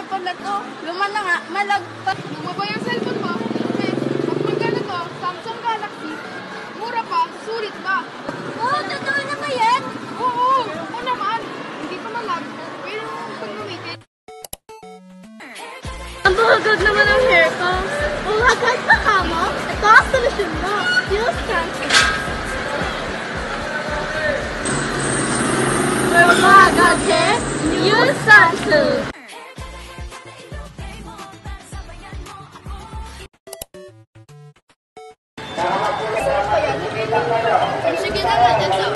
pala to. Luma na nga, malagpas. Luma ba yung cellphone mo? Kasi, pag magkano to, Samsung Galaxy, mura pa, sulit pa. Oo, totoo na ba yan? Oo naman. Hindi pa malag, pwede mo pag-gamitin. Ang bahagag naman ang hair ko. Bahagag pa ka mo? Ito ang solusyon mo. Use shampoo. For bahagag hair, use shampoo. Sige na nga, dyan sa